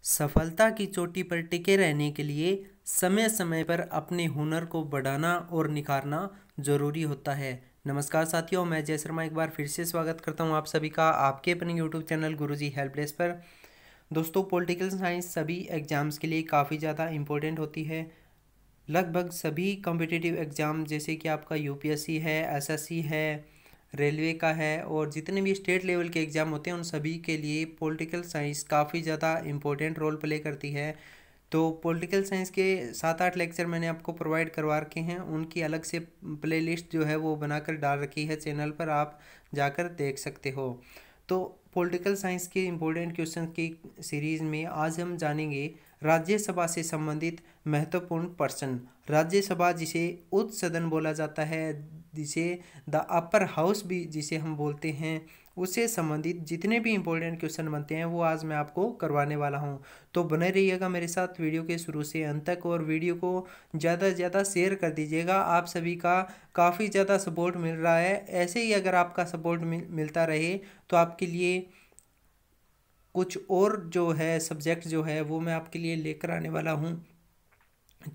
सफलता की चोटी पर टिके रहने के लिए समय समय पर अपने हुनर को बढ़ाना और निखारना ज़रूरी होता है। नमस्कार साथियों, मैं जय शर्मा एक बार फिर से स्वागत करता हूं आप सभी का आपके अपने यूट्यूब चैनल गुरुजी हेल्प डेस्क पर। दोस्तों, पॉलिटिकल साइंस सभी एग्ज़ाम्स के लिए काफ़ी ज़्यादा इम्पोर्टेंट होती है। लगभग सभी कॉम्पिटिटिव एग्ज़ाम जैसे कि आपका यूपीएससी है, एसएससी है, रेलवे का है और जितने भी स्टेट लेवल के एग्ज़ाम होते हैं उन सभी के लिए पॉलिटिकल साइंस काफ़ी ज़्यादा इम्पोर्टेंट रोल प्ले करती है। तो पॉलिटिकल साइंस के 7-8 लेक्चर मैंने आपको प्रोवाइड करवा रखे हैं, उनकी अलग से प्लेलिस्ट जो है वो बनाकर डाल रखी है चैनल पर, आप जाकर देख सकते हो। तो पॉलिटिकल साइंस के इम्पोर्टेंट क्वेश्चन की सीरीज़ में आज हम जानेंगे राज्यसभा से संबंधित महत्वपूर्ण प्रश्न। राज्यसभा जिसे उच्च सदन बोला जाता है, जिसे द अपर हाउस भी जिसे हम बोलते हैं, उससे संबंधित जितने भी इम्पोर्टेंट क्वेश्चन बनते हैं वो आज मैं आपको करवाने वाला हूं। तो बने रहिएगा मेरे साथ वीडियो के शुरू से अंत तक और वीडियो को ज़्यादा से ज़्यादा शेयर कर दीजिएगा। आप सभी का काफ़ी ज़्यादा सपोर्ट मिल रहा है, ऐसे ही अगर आपका सपोर्ट मिलता रहे तो आपके लिए कुछ और जो है सब्जेक्ट जो है वो मैं आपके लिए लेकर आने वाला हूँ।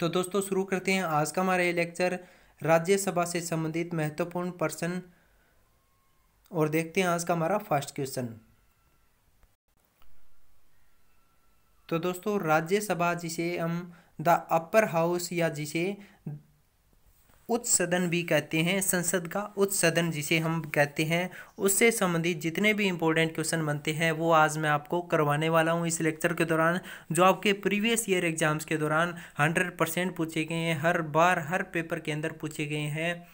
तो दोस्तों, शुरू करते हैं आज का हमारा ये लेक्चर, राज्यसभा से संबंधित महत्वपूर्ण प्रश्न, और देखते हैं आज का हमारा फर्स्ट क्वेश्चन। तो दोस्तों, राज्यसभा जिसे हम द अपर हाउस या जिसे उच्च सदन भी कहते हैं, संसद का उच्च सदन जिसे हम कहते हैं, उससे संबंधित जितने भी इम्पोर्टेंट क्वेश्चन बनते हैं वो आज मैं आपको करवाने वाला हूं इस लेक्चर के दौरान, जो आपके प्रीवियस ईयर एग्जाम्स के दौरान 100% पूछे गए हैं, हर बार हर पेपर के अंदर पूछे गए हैं।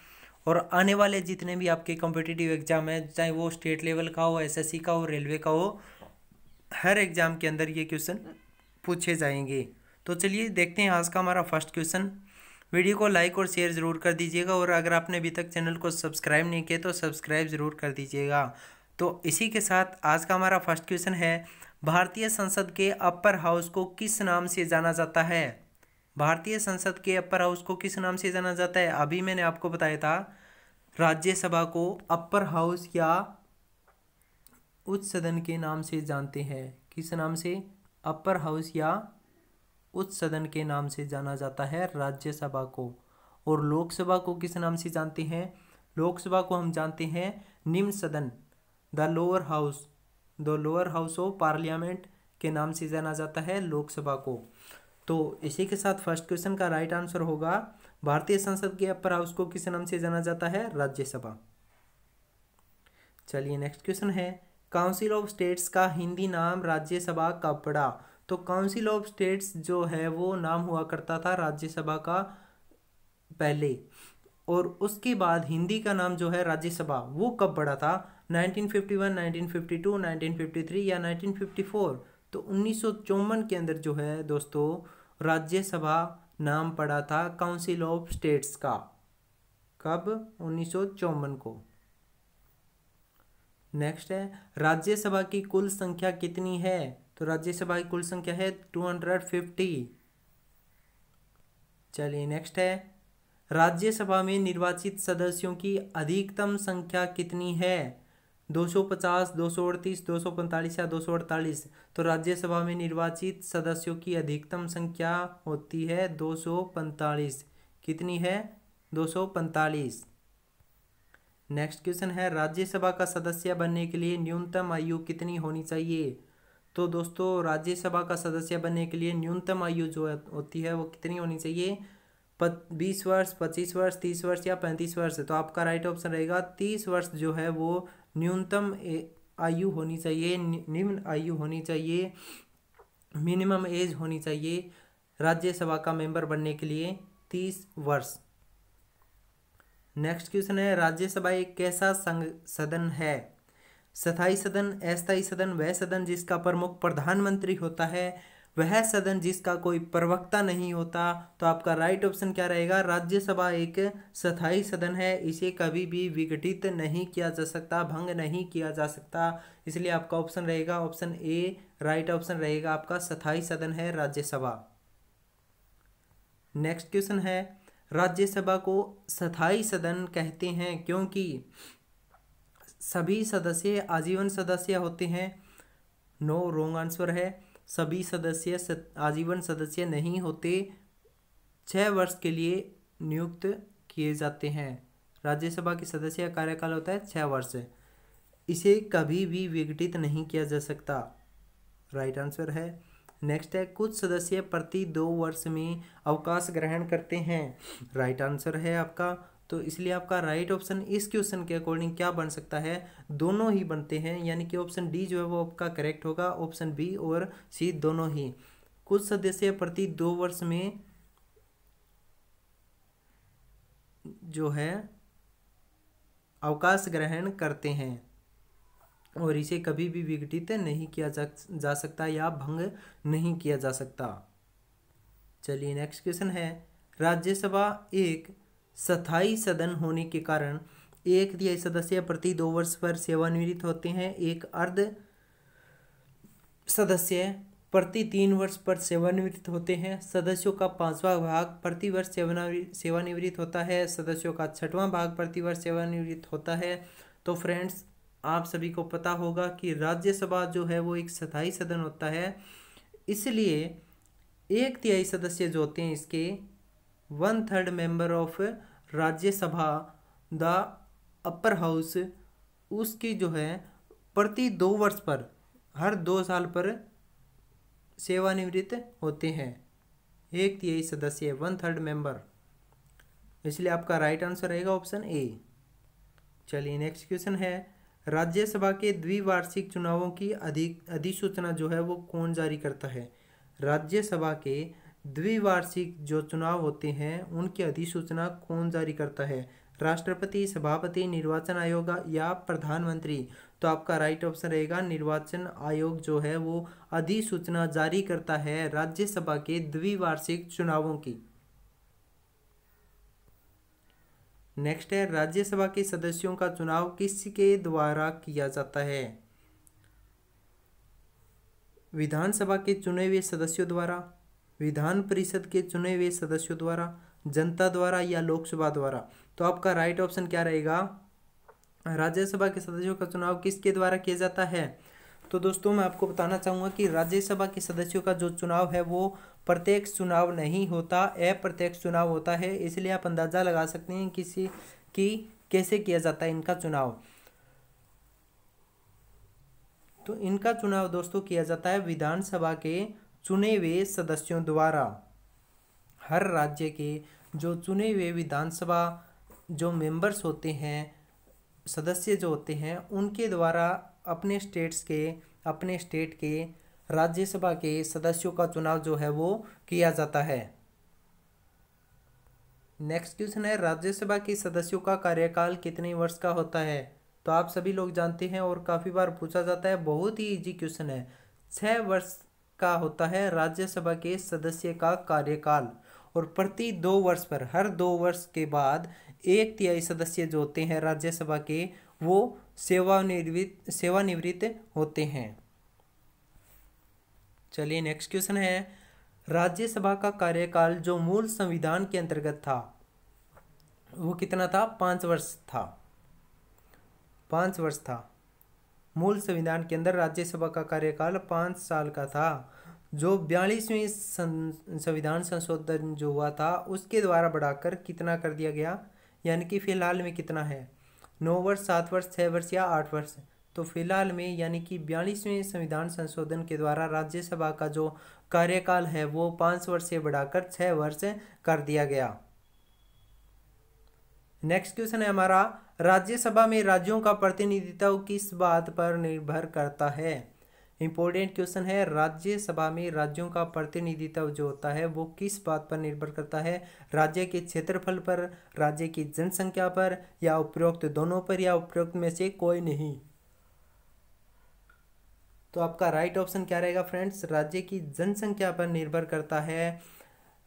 और आने वाले जितने भी आपके कॉम्पिटिटिव एग्जाम हैं, चाहे वो स्टेट लेवल का हो, एसएससी का हो, रेलवे का हो, हर एग्जाम के अंदर ये क्वेश्चन पूछे जाएंगे। तो चलिए देखते हैं आज का हमारा फर्स्ट क्वेश्चन। वीडियो को लाइक और शेयर ज़रूर कर दीजिएगा और अगर आपने अभी तक चैनल को सब्सक्राइब नहीं किया तो सब्सक्राइब ज़रूर कर दीजिएगा। तो इसी के साथ आज का हमारा फर्स्ट क्वेश्चन है, भारतीय संसद के अपर हाउस को किस नाम से जाना जाता है? भारतीय संसद के अपर हाउस को किस नाम से जाना जाता है? अभी मैंने आपको बताया था राज्यसभा को अपर हाउस या उच्च सदन के नाम से जानते हैं। किस नाम से? अपर हाउस या उच्च सदन के नाम से जाना जाता है राज्यसभा को। और लोकसभा को किस नाम से जानते हैं? लोकसभा को हम जानते हैं निम्न सदन, the lower house, the lower house of parliament के नाम से जाना जाता है लोकसभा को। तो इसी के साथ फर्स्ट क्वेश्चन का राइट आंसर होगा, भारतीय संसद के अपर हाउस को किस नाम से जाना जाता है? राज्यसभा। चलिए नेक्स्ट क्वेश्चन है, काउंसिल ऑफ स्टेट्स का हिंदी नाम राज्यसभा कब पड़ा? तो काउंसिल ऑफ स्टेट्स जो है वो नाम हुआ करता था राज्यसभा का पहले, और उसके बाद हिंदी का नाम जो है राज्यसभा वो कब पड़ा था? 1951, 1952, 1953 या 1954? तो 1954 के अंदर जो है दोस्तों राज्यसभा नाम पड़ा था काउंसिल ऑफ स्टेट्स का। कब? 1954 को। नेक्स्ट है, राज्यसभा की कुल संख्या कितनी है? तो राज्यसभा की कुल संख्या है 250। चलिए नेक्स्ट है, राज्यसभा में निर्वाचित सदस्यों की अधिकतम संख्या कितनी है? 250, 238, 245 या 248? तो राज्यसभा में निर्वाचित सदस्यों की अधिकतम संख्या होती है 245। कितनी है? 245। नेक्स्ट क्वेश्चन है, राज्यसभा का सदस्य बनने के लिए न्यूनतम आयु कितनी होनी चाहिए? तो दोस्तों, राज्यसभा का सदस्य बनने के लिए न्यूनतम आयु जो होती है वो कितनी होनी चाहिए? 20 वर्ष, 25 वर्ष, 30 वर्ष या 35 वर्ष? तो आपका राइट ऑप्शन रहेगा 30 वर्ष जो है वो न्यूनतम आयु होनी चाहिए, निम्न आयु होनी चाहिए, मिनिमम एज होनी चाहिए राज्यसभा का मेंबर बनने के लिए 30 वर्ष। नेक्स्ट क्वेश्चन है, राज्यसभा एक कैसा सदन है? स्थायी सदन, अस्थायी सदन, वह सदन जिसका प्रमुख प्रधानमंत्री होता है, वह सदन जिसका कोई प्रवक्ता नहीं होता? तो आपका राइट ऑप्शन क्या रहेगा? राज्यसभा एक स्थायी सदन है, इसे कभी भी विघटित नहीं किया जा सकता, भंग नहीं किया जा सकता, इसलिए आपका ऑप्शन रहेगा ऑप्शन ए राइट ऑप्शन रहेगा आपका, स्थायी सदन है राज्यसभा। नेक्स्ट क्वेश्चन है, राज्यसभा को स्थायी सदन कहते हैं क्योंकि सभी सदस्य आजीवन सदस्य होते हैं? नो, रॉन्ग आंसर है। सभी सदस्य आजीवन सदस्य नहीं होते, 6 वर्ष के लिए नियुक्त किए जाते हैं। राज्यसभा के सदस्य का कार्यकाल होता है 6 वर्ष। इसे कभी भी विघटित नहीं किया जा सकता। राइट आंसर है। नेक्स्ट है, कुछ सदस्य प्रति 2 वर्ष में अवकाश ग्रहण करते हैं। राइट आंसर है आपका। तो इसलिए आपका राइट ऑप्शन इस क्वेश्चन के अकॉर्डिंग क्या बन सकता है, दोनों ही बनते हैं, यानी कि ऑप्शन डी जो है वो आपका करेक्ट होगा। ऑप्शन बी और सी दोनों ही। कुछ सदस्य प्रति 2 वर्ष में जो है अवकाश ग्रहण करते हैं और इसे कभी भी विघटित नहीं किया जा सकता या भंग नहीं किया जा सकता। चलिए नेक्स्ट क्वेश्चन है, राज्यसभा एक स्थायी सदन होने के कारण 1/3 सदस्य प्रति 2 वर्ष पर सेवानिवृत्त होते हैं। एक अर्ध सदस्य प्रति 3 वर्ष पर सेवानिवृत्त होते हैं। सदस्यों का 5वां भाग प्रतिवर्ष सेवानिवृत्त होता है। सदस्यों का 6वां भाग प्रतिवर्ष सेवानिवृत्त होता है। तो फ्रेंड्स, आप सभी को पता होगा कि राज्यसभा जो है वो एक स्थायी सदन होता है, इसलिए 1/3 सदस्य जो होते हैं इसके 1/3 member of Rajya Sabha the upper house, उसकी जो है प्रति 2 वर्ष पर हर 2 साल पर सेवानिवृत्त होते हैं। 1/3 सदस्य 1/3 मेंबर, इसलिए आपका राइट आंसर रहेगा ऑप्शन ए। चलिए नेक्स्ट क्वेश्चन है, राज्यसभा के द्विवार्षिक चुनावों की अधिसूचना जो है वो कौन जारी करता है। राज्यसभा के द्विवार्षिक जो चुनाव होते हैं उनकी अधिसूचना कौन जारी करता है, राष्ट्रपति, सभापति, निर्वाचन आयोग या प्रधानमंत्री। तो आपका राइट ऑप्शन रहेगा निर्वाचन आयोग जो है वो अधिसूचना जारी करता है राज्यसभा के द्विवार्षिक चुनावों की। नेक्स्ट है, राज्यसभा के सदस्यों का चुनाव किसके द्वारा किया जाता है, विधानसभा के चुने हुए सदस्यों द्वारा, विधान परिषद के चुने हुए सदस्यों द्वारा, जनता द्वारा या लोकसभा द्वारा। तो आपका राइट ऑप्शन क्या रहेगा, राज्यसभा के सदस्यों का चुनाव किसके द्वारा किया जाता है। तो दोस्तों मैं आपको बताना चाहूँगा कि राज्यसभा के सदस्यों का जो चुनाव है वो प्रत्यक्ष चुनाव नहीं होता, अप्रत्यक्ष चुनाव होता है। इसलिए आप अंदाज़ा लगा सकते हैं किसी की कैसे किया जाता है इनका चुनाव। तो इनका चुनाव दोस्तों किया जाता है विधानसभा के चुने हुए सदस्यों द्वारा। हर राज्य के जो चुने हुए विधानसभा जो मेंबर्स होते हैं, सदस्य जो होते हैं, उनके द्वारा अपने स्टेट के राज्यसभा के सदस्यों का चुनाव जो है वो किया जाता है। नेक्स्ट क्वेश्चन है, राज्यसभा के सदस्यों का कार्यकाल कितने वर्ष का होता है। तो आप सभी लोग जानते हैं और काफ़ी बार पूछा जाता है, बहुत ही इजी क्वेश्चन है। 6 वर्ष का होता है राज्यसभा के सदस्य का कार्यकाल और प्रति 2 वर्ष पर हर 2 वर्ष के बाद 1/3 सदस्य जो होते हैं राज्यसभा के वो सेवानिवृत्त होते हैं। चलिए नेक्स्ट क्वेश्चन है, राज्यसभा का कार्यकाल जो मूल संविधान के अंतर्गत था वो कितना था, 5 वर्ष था। 5 वर्ष था। मूल संविधान के अंदर राज्यसभा का कार्यकाल 5 साल का था। जो 42वें संविधान संशोधन जो हुआ था उसके द्वारा बढ़ाकर कितना कर दिया गया, यानी कि फिलहाल में कितना है, 9 वर्ष, 7 वर्ष, 6 वर्ष या 8 वर्ष। तो फिलहाल में यानी कि 42वें संविधान संशोधन के द्वारा राज्यसभा का जो कार्यकाल है वो 5 वर्ष से बढ़ाकर 6 वर्ष कर दिया गया। नेक्स्ट क्वेश्चन है हमारा, राज्यसभा में राज्यों का प्रतिनिधित्व किस बात पर निर्भर करता है। इंपॉर्टेंट क्वेश्चन है, राज्यसभा में राज्यों का प्रतिनिधित्व जो होता है वो किस बात पर निर्भर करता है, राज्य के क्षेत्रफल पर, राज्य की जनसंख्या पर या उपरोक्त दोनों पर या उपरोक्त में से कोई नहीं। तो आपका राइट ऑप्शन क्या रहेगा फ्रेंड्स, राज्य की जनसंख्या पर निर्भर करता है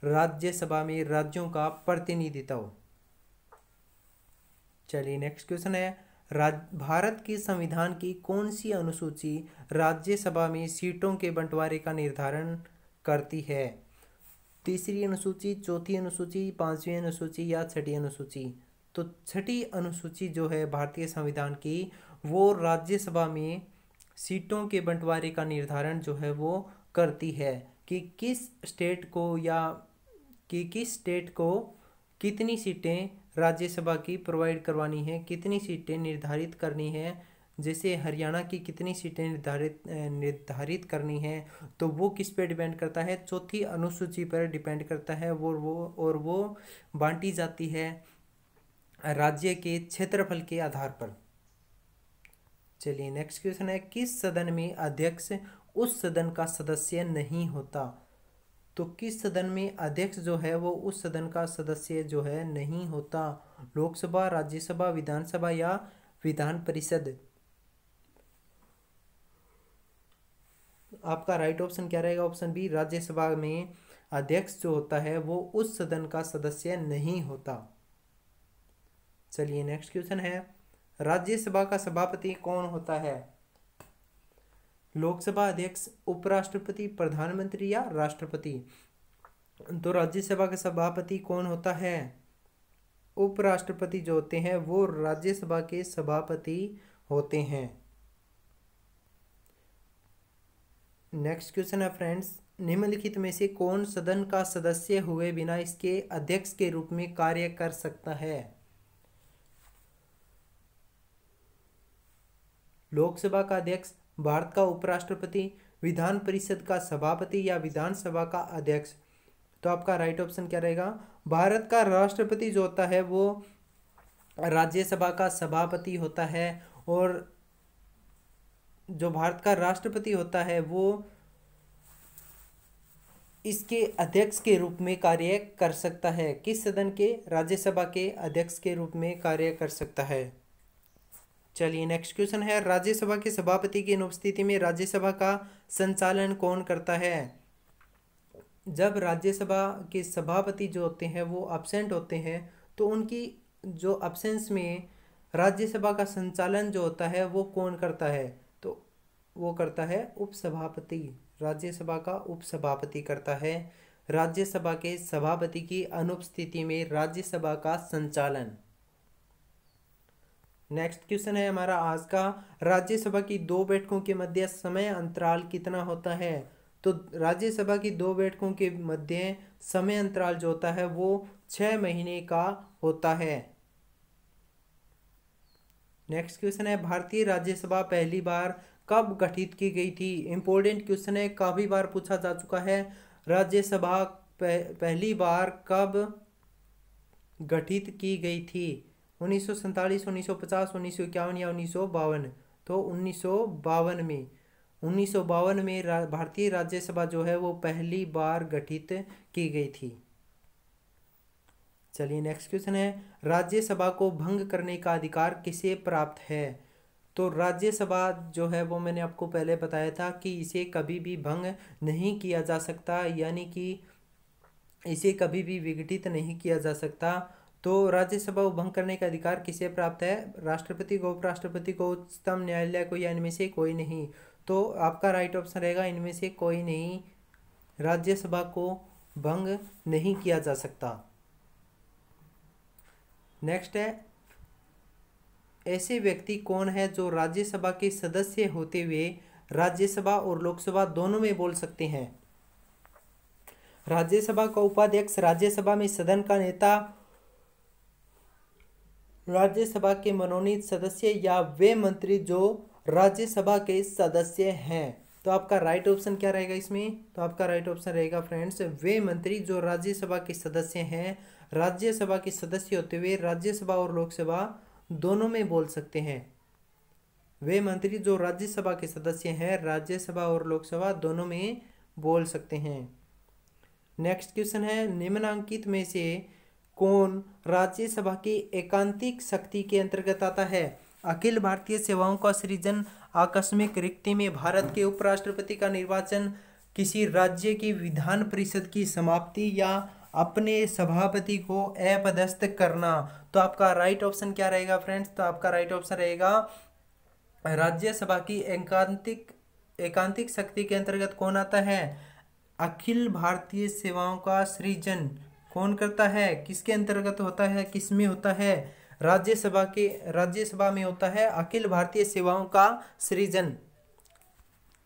राज्यसभा में राज्यों का प्रतिनिधित्व। चलिए नेक्स्ट क्वेश्चन है, भारत के संविधान की कौन सी अनुसूची राज्यसभा में सीटों के बंटवारे का निर्धारण करती है। 3री अनुसूची, 4थी अनुसूची, 5वीं अनुसूची या 6ठी अनुसूची। तो 6ठी अनुसूची जो है भारतीय संविधान की वो राज्यसभा में सीटों के बंटवारे का निर्धारण जो है वो करती है कि किस स्टेट को कितनी सीटें राज्यसभा की प्रोवाइड करवानी है, कितनी सीटें निर्धारित करनी है। जैसे हरियाणा की कितनी सीटें निर्धारित करनी है, तो वो किस पे डिपेंड करता है, चौथी अनुसूची पर डिपेंड करता है। वो बांटी जाती है राज्य के क्षेत्रफल के आधार पर। चलिए नेक्स्ट क्वेश्चन है, किस सदन में अध्यक्ष उस सदन का सदस्य नहीं होता। तो किस सदन में अध्यक्ष जो है वो उस सदन का सदस्य जो है नहीं होता। लोकसभा, राज्यसभा, विधानसभा या विधान परिषद। आपका राइट ऑप्शन क्या रहेगा, ऑप्शन बी, राज्यसभा में अध्यक्ष जो होता है वो उस सदन का सदस्य नहीं होता। चलिए नेक्स्ट क्वेश्चन है, राज्यसभा का सभापति कौन होता है। लोकसभा अध्यक्ष, उपराष्ट्रपति, प्रधानमंत्री या राष्ट्रपति। तो राज्यसभा का सभापति कौन होता है, उपराष्ट्रपति जो होते हैं वो राज्यसभा के सभापति होते हैं। नेक्स्ट क्वेश्चन है फ्रेंड्स, निम्नलिखित में से कौन सदन का सदस्य हुए बिना इसके अध्यक्ष के रूप में कार्य कर सकता है। लोकसभा का अध्यक्ष, भारत का उपराष्ट्रपति, विधान परिषद का सभापति या विधानसभा का अध्यक्ष। तो आपका राइट ऑप्शन क्या रहेगा, भारत का राष्ट्रपति जो होता है वो राज्यसभा का सभापति होता है, और जो भारत का राष्ट्रपति होता है वो इसके अध्यक्ष के रूप में कार्य कर सकता है। किस सदन के, राज्यसभा के अध्यक्ष के रूप में कार्य कर सकता है। चलिए नेक्स्ट क्वेश्चन है, राज्यसभा के सभापति की अनुपस्थिति में राज्यसभा का संचालन कौन करता है। जब राज्यसभा के सभापति जो होते हैं वो अब्सेंट होते हैं, तो उनकी जो अब्सेंस में राज्यसभा का संचालन जो होता है वो कौन करता है। तो वो करता है उपसभापति, राज्यसभा का उपसभापति करता है राज्यसभा के सभापति की अनुपस्थिति में राज्यसभा का संचालन। नेक्स्ट क्वेश्चन है हमारा आज का, राज्यसभा की 2 बैठकों के मध्य समय अंतराल कितना होता है। तो राज्यसभा की 2 बैठकों के मध्य समय अंतराल जो होता है वो 6 महीने का होता है। नेक्स्ट क्वेश्चन है, भारतीय राज्यसभा पहली बार कब गठित की गई थी। इंपॉर्टेंट क्वेश्चन है, काफी बार पूछा जा चुका है। राज्यसभा पहली बार कब गठित की गई थी, 1947, 1950, 1951 या 1952। तो 1952 में भारतीय राज्यसभा जो है वो पहली बार गठित की गई थी। चलिए नेक्स्ट क्वेश्चन है, राज्यसभा को भंग करने का अधिकार किसे प्राप्त है। तो राज्यसभा जो है वो मैंने आपको पहले बताया था कि इसे कभी भी भंग नहीं किया जा सकता, यानी कि इसे कभी भी विघटित नहीं किया जा सकता। तो राज्यसभा को भंग करने का अधिकार किसे प्राप्त है, राष्ट्रपति को, उपराष्ट्रपति को, उच्चतम न्यायालय को, या इनमें से कोई नहीं। तो आपका राइट ऑप्शन रहेगा इनमें से कोई नहीं, राज्यसभा को भंग नहीं किया जा सकता। नेक्स्ट है, ऐसे व्यक्ति कौन है जो राज्यसभा के सदस्य होते हुए राज्यसभा और लोकसभा दोनों में बोल सकते हैं। राज्यसभा का उपाध्यक्ष, राज्यसभा में सदन का नेता, राज्यसभा के मनोनीत सदस्य या वे मंत्री जो राज्यसभा के सदस्य हैं। तो आपका राइट ऑप्शन क्या रहेगा इसमें, तो आपका राइट ऑप्शन रहेगा फ्रेंड्स वे मंत्री जो राज्यसभा के सदस्य हैं, राज्यसभा के सदस्य होते हुए राज्यसभा और लोकसभा दोनों में बोल सकते हैं। वे मंत्री जो राज्यसभा के सदस्य हैं राज्यसभा और लोकसभा दोनों में बोल सकते हैं। नेक्स्ट क्वेश्चन है, निम्नलिखित में से कौन राज्यसभा की एकांतिक शक्ति के अंतर्गत आता है। अखिल भारतीय सेवाओं का सृजन, आकस्मिक रिक्ति में भारत के उपराष्ट्रपति का निर्वाचन, किसी राज्य की विधान परिषद की समाप्ति या अपने सभापति को अपदस्थ करना। तो आपका राइट ऑप्शन क्या रहेगा फ्रेंड्स, तो आपका राइट ऑप्शन रहेगा राज्यसभा की एकांतिक शक्ति के अंतर्गत कौन आता है, अखिल भारतीय सेवाओं का सृजन कौन करता है, किसके अंतर्गत होता है, किस में होता है, राज्यसभा में होता है अखिल भारतीय सेवाओं का सृजन।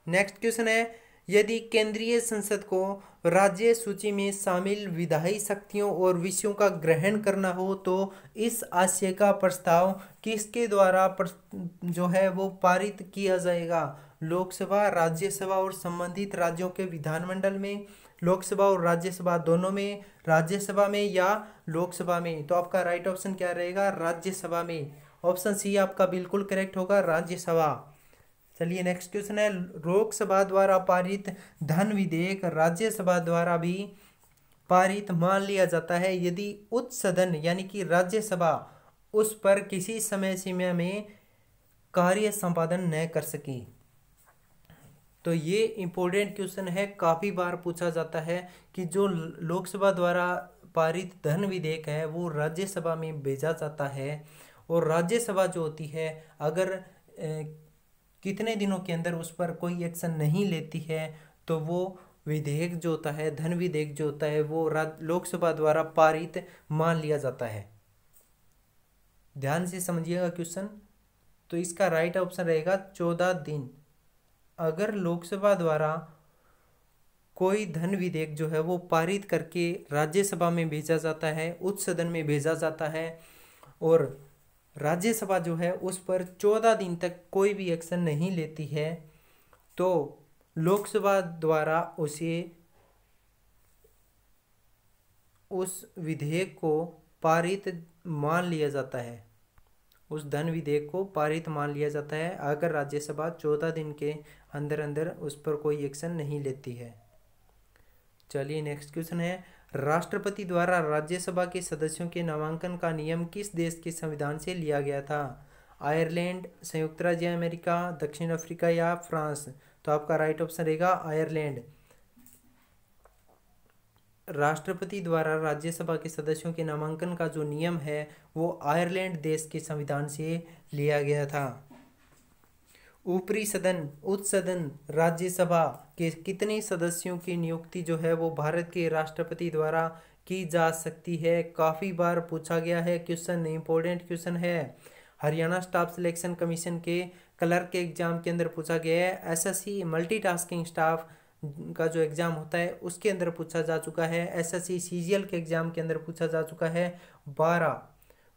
नेक्स्ट क्वेश्चन है, यदि केंद्रीय संसद को राज्य सूची में शामिल विधायी शक्तियों और विषयों का ग्रहण करना हो तो इस आशय का प्रस्ताव किसके द्वारा जो है वो पारित किया जाएगा? लोकसभा, राज्यसभा और संबंधित राज्यों के विधानमंडल में, लोकसभा और राज्यसभा दोनों में, राज्यसभा में या लोकसभा में? तो आपका राइट ऑप्शन क्या रहेगा? राज्यसभा में। ऑप्शन सी आपका बिल्कुल करेक्ट होगा, राज्यसभा। चलिए नेक्स्ट क्वेश्चन है, लोकसभा द्वारा पारित धन विधेयक राज्यसभा द्वारा भी पारित मान लिया जाता है यदि उच्च सदन यानी कि राज्यसभा उस पर किसी समय सीमा में कार्य संपादन न कर सके। तो ये इम्पोर्टेंट क्वेश्चन है, काफ़ी बार पूछा जाता है कि जो लोकसभा द्वारा पारित धन विधेयक है वो राज्यसभा में भेजा जाता है, और राज्यसभा जो होती है अगर कितने दिनों के अंदर उस पर कोई एक्शन नहीं लेती है तो वो विधेयक जो होता है, धन विधेयक जो होता है, वो लोकसभा द्वारा पारित मान लिया जाता है। ध्यान से समझिएगा क्वेश्चन। तो इसका राइट ऑप्शन रहेगा 14 दिन। अगर लोकसभा द्वारा कोई धन विधेयक जो है वो पारित करके राज्यसभा में भेजा जाता है, उच्च सदन में भेजा जाता है, और राज्यसभा जो है उस पर 14 दिन तक कोई भी एक्शन नहीं लेती है, तो लोकसभा द्वारा उस विधेयक को पारित मान लिया जाता है, उस धन विधेयक को पारित मान लिया जाता है अगर राज्यसभा 14 दिन के अंदर अंदर उस पर कोई एक्शन नहीं लेती है। चलिए नेक्स्ट क्वेश्चन है, राष्ट्रपति द्वारा राज्यसभा के सदस्यों के नामांकन का नियम किस देश के संविधान से लिया गया था? आयरलैंड, संयुक्त राज्य अमेरिका, दक्षिण अफ्रीका या फ्रांस? तो आपका राइट ऑप्शन रहेगा आयरलैंड। राष्ट्रपति द्वारा राज्यसभा के सदस्यों के नामांकन का जो नियम है वो आयरलैंड देश के संविधान से लिया गया था। ऊपरी सदन, उच्च सदन, राज्यसभा के कितने सदस्यों की नियुक्ति जो है वो भारत के राष्ट्रपति द्वारा की जा सकती है? काफ़ी बार पूछा गया है क्वेश्चन, इंपॉर्टेंट क्वेश्चन है। हरियाणा स्टाफ सिलेक्शन कमीशन के क्लर्क के एग्जाम के अंदर पूछा गया है। एसएससी मल्टीटास्किंग स्टाफ का जो एग्ज़ाम होता है उसके अंदर पूछा जा चुका है। एसएससी सीजीएल के एग्ज़ाम के अंदर पूछा जा चुका है 12।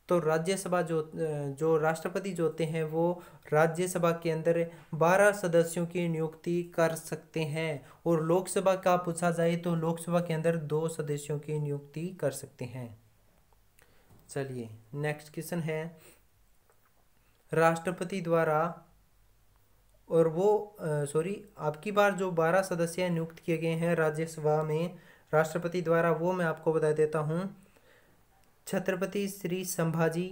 तो राज्यसभा जो राष्ट्रपति जो होते हैं वो राज्यसभा के अंदर 12 सदस्यों की नियुक्ति कर सकते हैं, और लोकसभा का पूछा जाए तो लोकसभा के अंदर 2 सदस्यों की नियुक्ति कर सकते हैं। चलिए नेक्स्ट क्वेश्चन है, राष्ट्रपति द्वारा और वो आपकी बार जो 12 सदस्य नियुक्त किए गए हैं राज्यसभा में राष्ट्रपति द्वारा, वो मैं आपको बता देता हूँ। छत्रपति श्री संभाजी,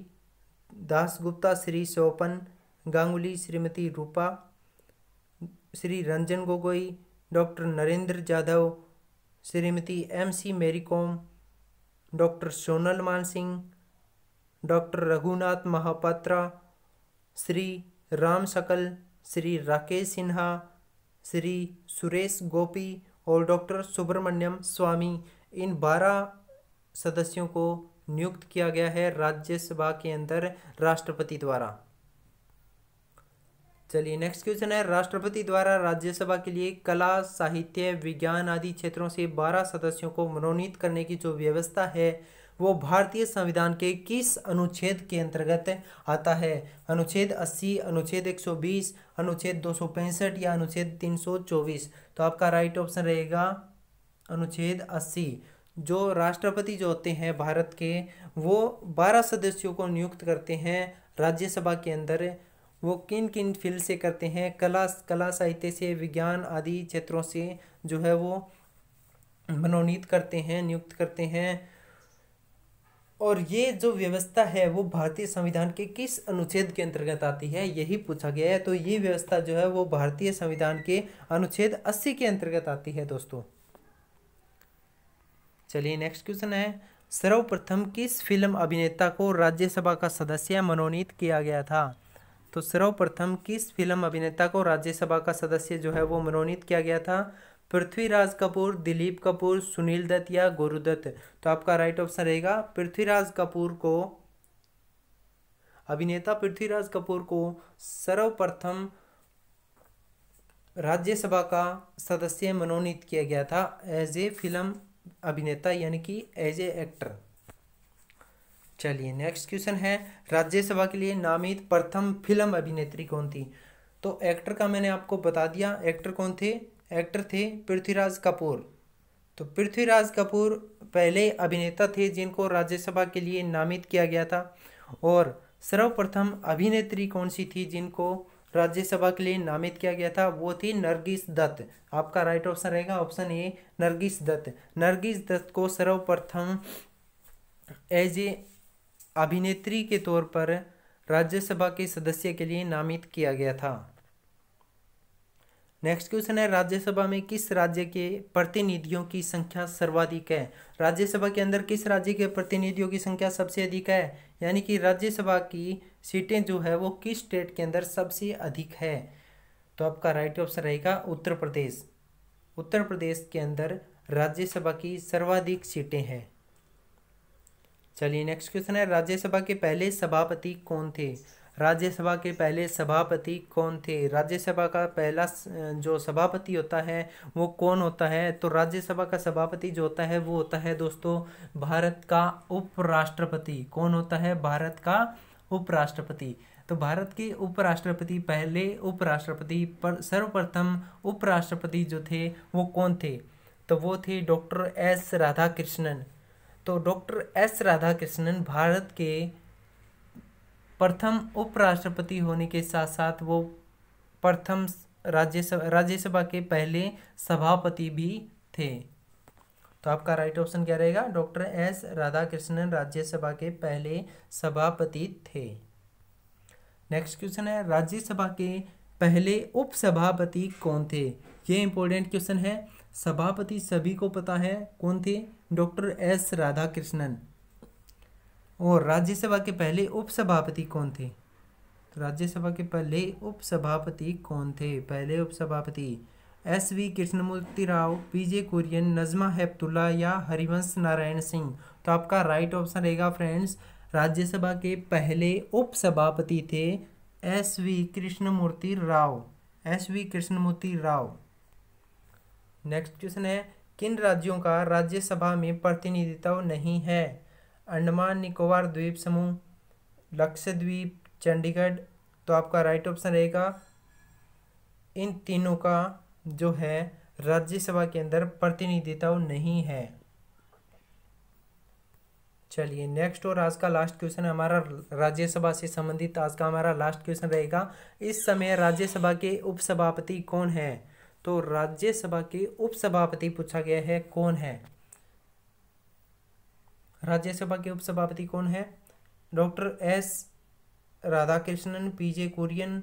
दासगुप्ता श्री स्वपन, गांगुली श्रीमती रूपा, श्री रंजन गोगोई, डॉक्टर नरेंद्र जाधव, श्रीमती MC मेरी कॉम, डॉक्टर सोनल मान सिंह, डॉक्टर रघुनाथ महापात्रा, श्री राम शकल, श्री राकेश सिन्हा, श्री सुरेश गोपी और डॉक्टर सुब्रमण्यम स्वामी। इन 12 सदस्यों को नियुक्त किया गया है राज्यसभा के अंदर राष्ट्रपति द्वारा। चलिए नेक्स्ट क्वेश्चन है, राष्ट्रपति द्वारा राज्यसभा के लिए कला, साहित्य, विज्ञान आदि क्षेत्रों से 12 सदस्यों को मनोनीत करने की जो व्यवस्था है वो भारतीय संविधान के किस अनुच्छेद के अंतर्गत आता है? अनुच्छेद 80, अनुच्छेद 120, अनुच्छेद 265 या अनुच्छेद 324? तो आपका राइट ऑप्शन रहेगा अनुच्छेद 80। जो राष्ट्रपति जो होते हैं भारत के वो 12 सदस्यों को नियुक्त करते हैं राज्यसभा के अंदर। वो किन किन फील्ड से करते हैं? कला साहित्य से, विज्ञान आदि क्षेत्रों से जो है वो मनोनीत करते हैं, नियुक्त करते हैं। और ये जो व्यवस्था है वो भारतीय संविधान के किस अनुच्छेद के अंतर्गत आती है, यही पूछा गया है। तो ये व्यवस्था जो है वो भारतीय संविधान के अनुच्छेद 80 के अंतर्गत आती है दोस्तों। चलिए नेक्स्ट क्वेश्चन है, सर्वप्रथम किस फिल्म अभिनेता को राज्यसभा का सदस्य मनोनीत किया गया था? तो सर्वप्रथम किस फिल्म अभिनेता को राज्यसभा का सदस्य जो है वो मनोनीत किया गया था? पृथ्वीराज कपूर, दिलीप कपूर, सुनील दत्त या गुरुदत्त? तो आपका राइट ऑप्शन रहेगा पृथ्वीराज कपूर को। अभिनेता पृथ्वीराज कपूर को सर्वप्रथम राज्यसभा का सदस्य मनोनीत किया गया था एज ए फिल्म अभिनेता, यानी कि एज ए एक्टर। चलिए नेक्स्ट क्वेश्चन है, राज्यसभा के लिए नामित प्रथम फिल्म अभिनेत्री कौन थी? तो एक्टर का मैंने आपको बता दिया, एक्टर कौन थे? एक्टर थे पृथ्वीराज कपूर। तो पृथ्वीराज कपूर पहले अभिनेता थे जिनको राज्यसभा के लिए नामित किया गया था। और सर्वप्रथम अभिनेत्री कौन सी थी जिनको राज्यसभा के लिए नामित किया गया था? वो थी नरगिस दत्त। आपका राइट ऑप्शन रहेगा ऑप्शन ए, नरगिस दत्त। नरगिस दत्त को सर्वप्रथम एज ए अभिनेत्री के तौर पर राज्यसभा के सदस्य के लिए नामित किया गया था। नेक्स्ट क्वेश्चन है, राज्यसभा में किस राज्य के प्रतिनिधियों की संख्या सर्वाधिक है? राज्यसभा के अंदर किस राज्य के प्रतिनिधियों की संख्या सबसे अधिक है? यानी कि राज्यसभा की सीटें जो है वो किस स्टेट के अंदर सबसे अधिक है? तो आपका राइट ऑप्शन रहेगा उत्तर प्रदेश। उत्तर प्रदेश के अंदर राज्यसभा की सर्वाधिक सीटें हैं। चलिए नेक्स्ट क्वेश्चन है, राज्यसभा के पहले सभापति कौन थे? राज्यसभा के पहले सभापति कौन थे? राज्यसभा का पहला जो सभापति होता है वो कौन होता है? तो राज्यसभा का सभापति जो होता है वो होता है दोस्तों भारत का उपराष्ट्रपति। कौन होता है? भारत का उपराष्ट्रपति। तो भारत के उपराष्ट्रपति, पहले उपराष्ट्रपति पर सर्वप्रथम उपराष्ट्रपति जो थे वो कौन थे? तो वो थे डॉक्टर एस राधाकृष्णन। तो डॉक्टर एस राधाकृष्णन भारत के प्रथम उपराष्ट्रपति होने के साथ साथ वो प्रथम राज्यसभा के पहले सभापति भी थे। तो आपका राइट ऑप्शन क्या रहेगा? डॉक्टर एस राधाकृष्णन राज्यसभा के पहले सभापति थे। नेक्स्ट क्वेश्चन है, राज्यसभा के पहले उपसभापति कौन थे? ये इंपॉर्टेंट क्वेश्चन है। सभापति सभी को पता है कौन थे? Doctor S Radhakrishnan. और राज्यसभा के पहले उपसभापति कौन थे? तो राज्यसभा के पहले उपसभापति कौन थे? पहले उपसभापति SV कृष्णमूर्ति राव, PJ कुरियन, नजमा हेपतुल्ला या हरिवंश नारायण सिंह। तो आपका राइट ऑप्शन रहेगा फ्रेंड्स, राज्यसभा के पहले उपसभापति थे SV Krishnamurthy Rao. SV Krishnamurthy Rao. Next question है, किन राज्यों का राज्यसभा में प्रतिनिधित्व नहीं है? अंडमान निकोबार द्वीप समूह, लक्षद्वीप, चंडीगढ़। तो आपका राइट ऑप्शन रहेगा इन तीनों का जो है राज्यसभा के अंदर प्रतिनिधित्व नहीं है। चलिए नेक्स्ट और आज का लास्ट क्वेश्चन है हमारा राज्यसभा से संबंधित। आज का हमारा लास्ट क्वेश्चन रहेगा, इस समय राज्यसभा के उपसभापति कौन है? तो राज्यसभा के उपसभापति पूछा गया है, कौन है? राज्यसभा के उपसभापति कौन है? Doctor S Radhakrishnan, PJ Kurien,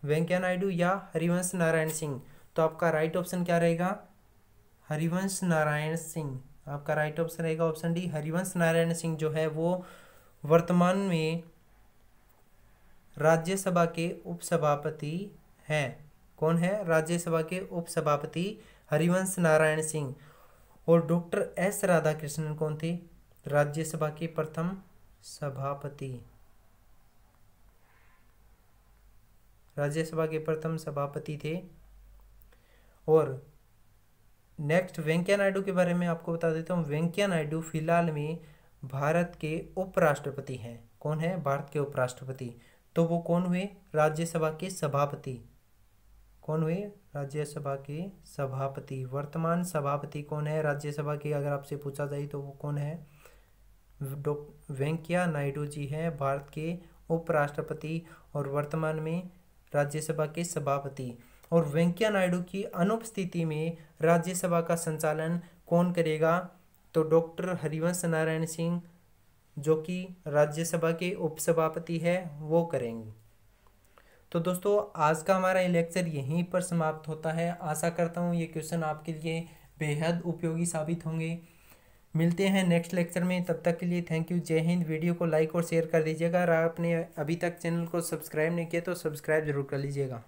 Venkaiah Naidu या हरिवंश नारायण सिंह। तो आपका राइट ऑप्शन क्या रहेगा? हरिवंश नारायण सिंह। आपका राइट ऑप्शन रहेगा ऑप्शन डी, हरिवंश नारायण सिंह जो है वो वर्तमान में राज्यसभा के उपसभापति हैं। कौन है? राज्यसभा के उपसभापति हरिवंश नारायण सिंह। और डॉक्टर एस राधाकृष्णन कौन थे? राज्यसभा के प्रथम सभापति। राज्यसभा के प्रथम सभापति थे। और नेक्स्ट वेंकैया नायडू के बारे में आपको बता देता हूँ। वेंकैया नायडू फिलहाल में भारत के उपराष्ट्रपति हैं। कौन है? भारत के उपराष्ट्रपति। तो वो कौन हुए? राज्यसभा के सभापति। कौन हुए? राज्यसभा के सभापति। वर्तमान सभापति कौन है राज्यसभा के? अगर आपसे पूछा जाए तो वो कौन है? वेंकैया नायडू जी हैं, भारत के उपराष्ट्रपति और वर्तमान में राज्यसभा के सभापति। और वेंकैया नायडू की अनुपस्थिति में राज्यसभा का संचालन कौन करेगा? तो डॉक्टर हरिवंश नारायण सिंह जो कि राज्यसभा के उपसभापति है वो करेंगे। तो दोस्तों आज का हमारा ये लेक्चर यहीं पर समाप्त होता है। आशा करता हूँ ये क्वेश्चन आपके लिए बेहद उपयोगी साबित होंगे। मिलते हैं नेक्स्ट लेक्चर में, तब तक के लिए थैंक यू, जय हिंद। वीडियो को लाइक और शेयर कर दीजिएगा। अगर आपने अभी तक चैनल को सब्सक्राइब नहीं किया तो सब्सक्राइब जरूर कर लीजिएगा।